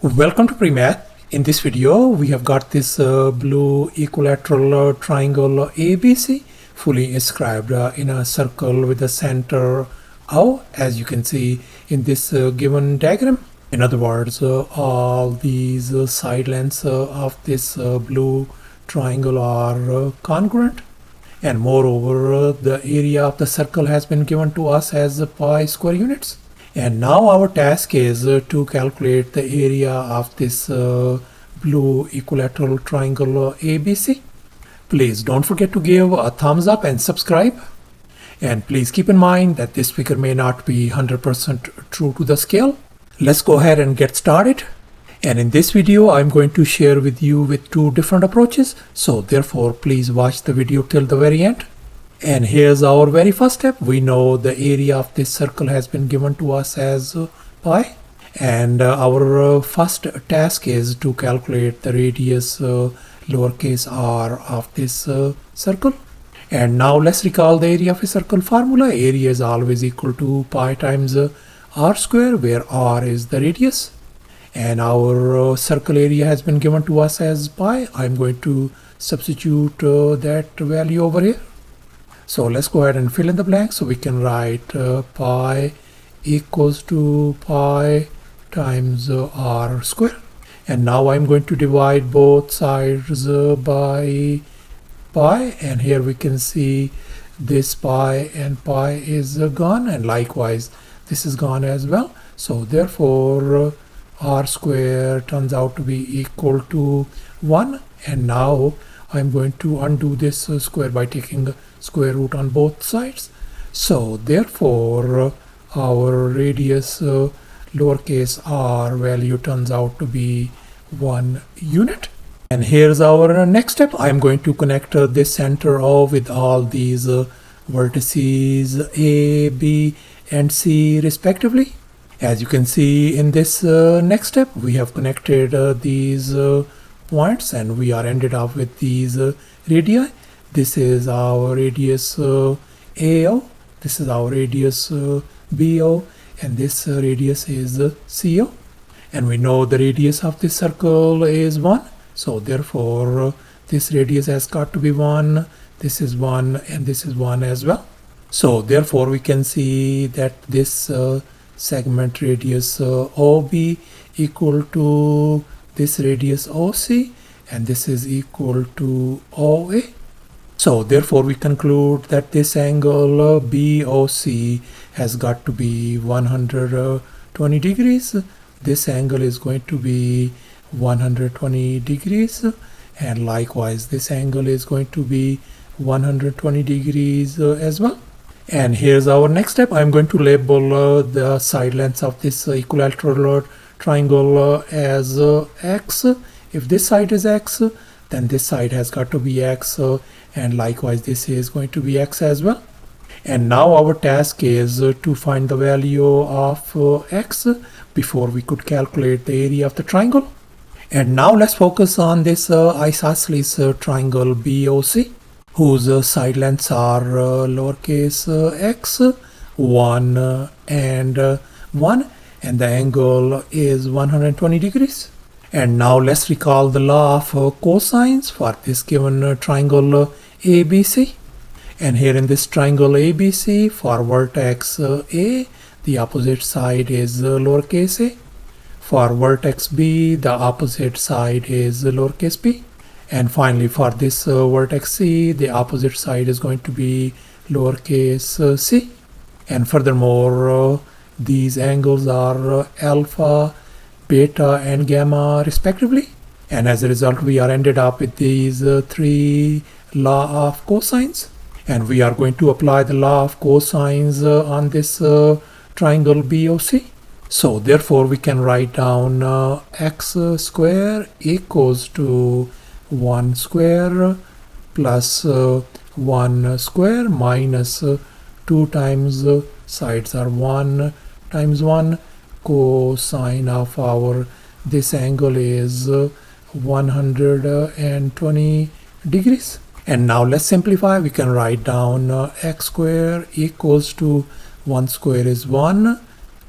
Welcome to PreMath. In this video, we have got this blue equilateral triangle ABC fully inscribed in a circle with the center O, as you can see in this given diagram. In other words, all these side lengths of this blue triangle are congruent. And moreover, the area of the circle has been given to us as pi square units. And now our task is to calculate the area of this blue equilateral triangle ABC. Please don't forget to give a thumbs up and subscribe. And please keep in mind that this figure may not be 100% true to the scale. Let's go ahead and get started. And in this video, I'm going to share with you with two different approaches. So therefore, please watch the video till the very end. And here's our very first step. We know the area of this circle has been given to us as pi. And our first task is to calculate the radius lowercase r of this circle. And now let's recall the area of a circle formula. Area is always equal to pi times r square, where r is the radius. And our circle area has been given to us as pi. I'm going to substitute that value over here. So let's go ahead and fill in the blanks. So we can write pi equals to pi times r square. And now I'm going to divide both sides by pi. And here we can see this pi and pi is gone. And likewise, this is gone as well. So therefore, r square turns out to be equal to 1. And now I'm going to undo this square by taking square root on both sides. So therefore, our radius lowercase r value turns out to be 1 unit. And here's our next step. I'm going to connect this center O with all these vertices A, B, and C respectively. As you can see in this next step, we have connected these points and we are ended up with these radii. This is our radius AO, this is our radius BO, and this radius is CO. And we know the radius of this circle is 1. So therefore, this radius has got to be 1, this is 1, and this is 1 as well. So therefore, we can see that this segment radius OB equal to this radius OC, and this is equal to OA. So therefore, we conclude that this angle BOC has got to be 120 degrees. This angle is going to be 120 degrees, and likewise this angle is going to be 120 degrees as well. And here's our next step. I'm going to label the side lengths of this equilateral triangle as x. If this side is x, then this side has got to be x, and likewise this is going to be x as well. And now our task is to find the value of x before we could calculate the area of the triangle. And now let's focus on this isosceles triangle BOC, whose side lengths are lowercase x, 1 and 1, and the angle is 120 degrees. And now let's recall the law of cosines for this given triangle ABC. And here in this triangle ABC, for vertex A, the opposite side is lowercase a. For vertex B, the opposite side is lowercase b. And finally, for this vertex C, the opposite side is going to be lowercase c. And furthermore, these angles are alpha, beta, and gamma respectively. And as a result, we are ended up with these three law of cosines. And we are going to apply the law of cosines on this triangle BOC. So therefore, we can write down x square equals to 1 square plus 1 square minus 2 times sides are 1 times 1 cosine of our this angle is 120 degrees. And now let's simplify. We can write down x square equals to 1 square is 1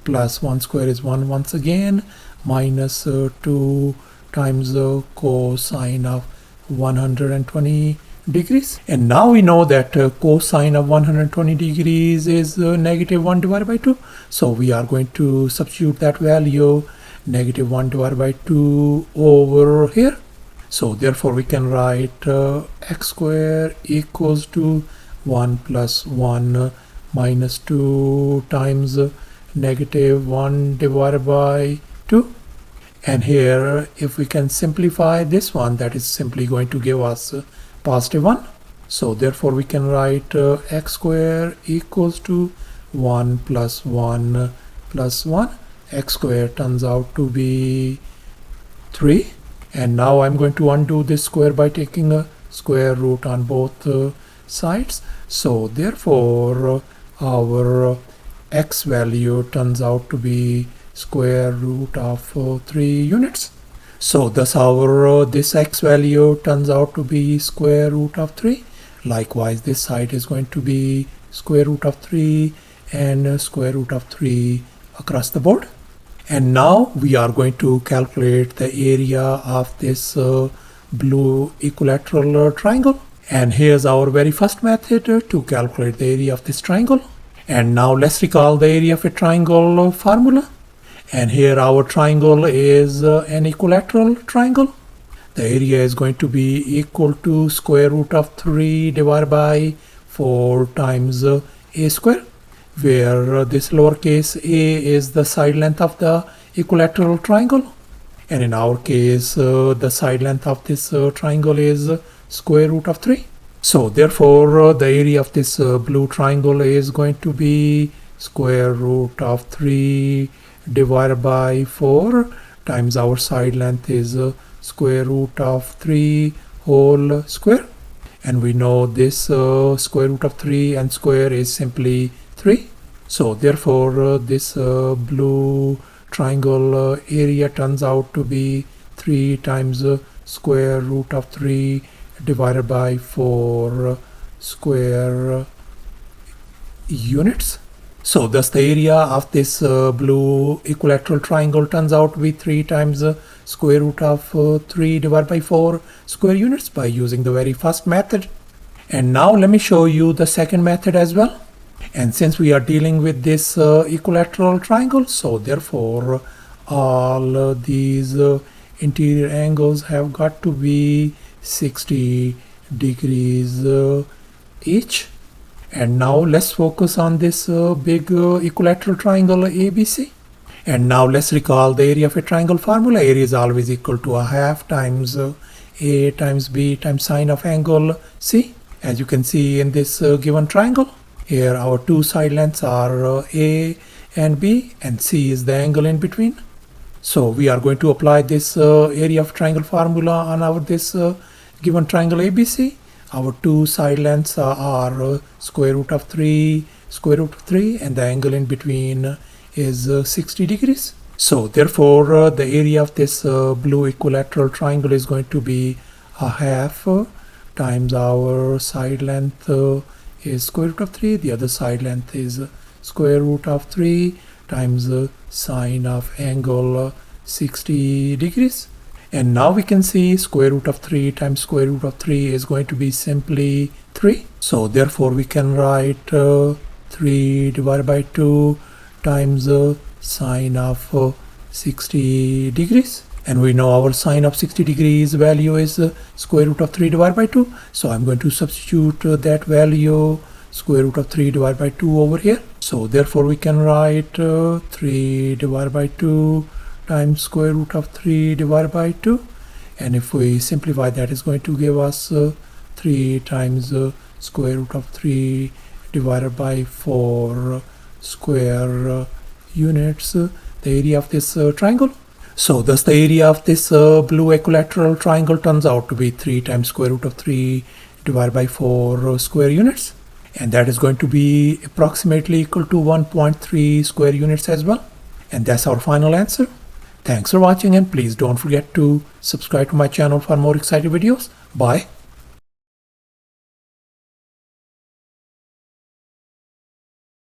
plus 1 square is 1 once again minus 2 times the cosine of 120 degrees. And now we know that cosine of 120 degrees is negative 1 divided by 2. So we are going to substitute that value, negative 1 divided by 2, over here. So therefore we can write x square equals to 1 plus 1 minus 2 times negative 1 divided by 2. And here, if we can simplify this one, that is simply going to give us positive 1. So therefore we can write x square equals to 1 plus 1 plus 1. X square turns out to be 3. And now I'm going to undo this square by taking a square root on both sides. So therefore our x value turns out to be square root of 3 units. So thus our this x value turns out to be square root of 3. Likewise, this side is going to be square root of 3 and square root of 3 across the board. And now we are going to calculate the area of this blue equilateral triangle. And here's our very first method to calculate the area of this triangle. And now let's recall the area of a triangle formula. And here our triangle is an equilateral triangle. The area is going to be equal to square root of 3 divided by 4 times a square, where this lowercase a is the side length of the equilateral triangle. And in our case, the side length of this triangle is square root of 3. So therefore, the area of this blue triangle is going to be square root of 3 divided by 4 times our side length is square root of 3 whole square. And we know this square root of 3 and square is simply 3. So therefore this blue triangle area turns out to be 3 times square root of 3 divided by 4 square units. So thus the area of this blue equilateral triangle turns out to be 3 times square root of 3 divided by 4 square units by using the very first method. And now let me show you the second method as well. And since we are dealing with this equilateral triangle, so therefore all these interior angles have got to be 60 degrees each. And now let's focus on this big equilateral triangle ABC. And now let's recall the area of a triangle formula. Area is always equal to a half times A times B times sine of angle C. As you can see in this given triangle, here our two side lengths are A and B, and C is the angle in between. So we are going to apply this area of triangle formula on our this given triangle ABC. Our two side lengths are square root of 3, and the angle in between is 60 degrees. So therefore the area of this blue equilateral triangle is going to be a half times our side length is square root of 3, the other side length is square root of 3 times sine of angle 60 degrees. And now we can see square root of 3 times square root of 3 is going to be simply 3. So therefore we can write 3 divided by 2 times sine of 60 degrees. And we know our sine of 60 degrees value is square root of 3 divided by 2. So I'm going to substitute that value, square root of 3 divided by 2, over here. So therefore we can write 3 divided by 2 times square root of 3 divided by 2. And if we simplify, that is going to give us 3 times square root of 3 divided by 4 square units, the area of this triangle. So thus the area of this blue equilateral triangle turns out to be 3 times square root of 3 divided by 4 square units. And that is going to be approximately equal to 1.3 square units as well. And that's our final answer. Thanks for watching, and please don't forget to subscribe to my channel for more exciting videos. Bye.